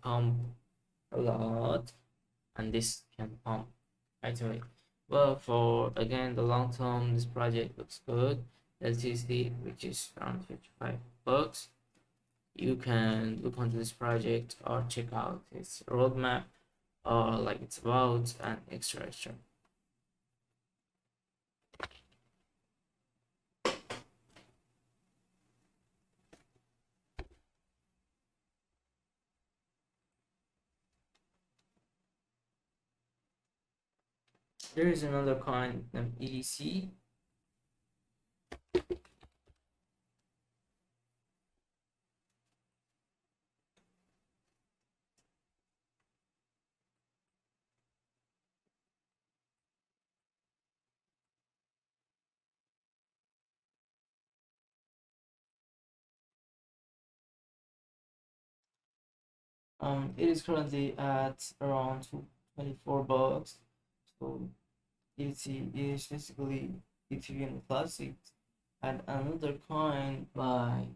pump a lot, and this can pump right away. Well, for again the long term, this project looks good. LTC, which is around $55. You can look onto this project or check out its roadmap or like its about and extra. There is another coin named EDC. It is currently at around $24. So EDC is basically Ethereum Classic, and another coin by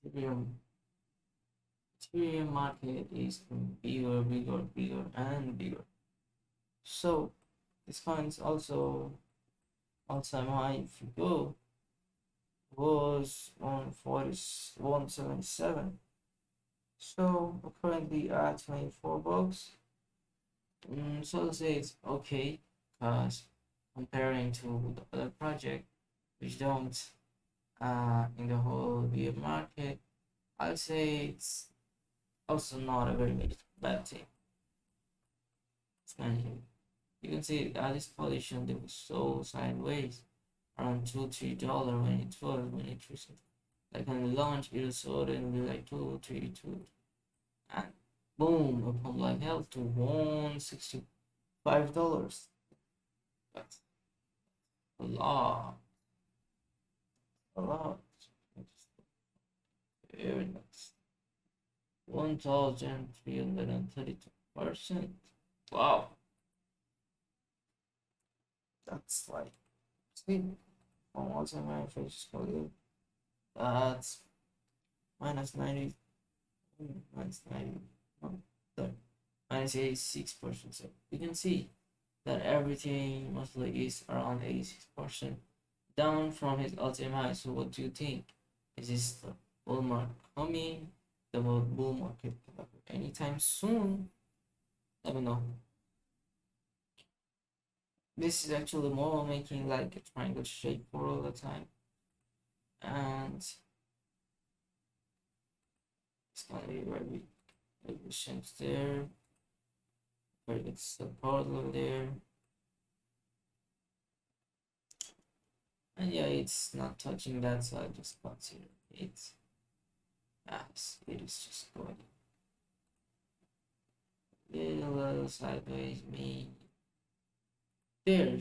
Ethereum. Ethereum market is bigger, and bigger. So this coin is also all-time high. If you go, was on 177. So we're currently at $24. So let's say it's okay, because comparing to the other project which don't in the whole beer market, I'd say it's also not a very bad thing. It's kind of, you can see this position they was so sideways around $2-3 when it recently, like on the launch it was suddenly like 2-3 and boom, upon like hell to $165. That's a lot, a lot. Very nice. 1,332%. Wow, that's like, see, from what's in my face value, that's minus 90, minus 90, no, sorry, minus 86%. So you can see that everything mostly is around 86% down from his all-time high. So what do you think? Is this the bull market coming? The bull market anytime soon? Let me know. This is actually more making like a triangle shape for all the time, and it's gonna be very efficient there. Very good support there. And yeah, it's not touching that, so I just consider it as it is just going a little sideways, me there.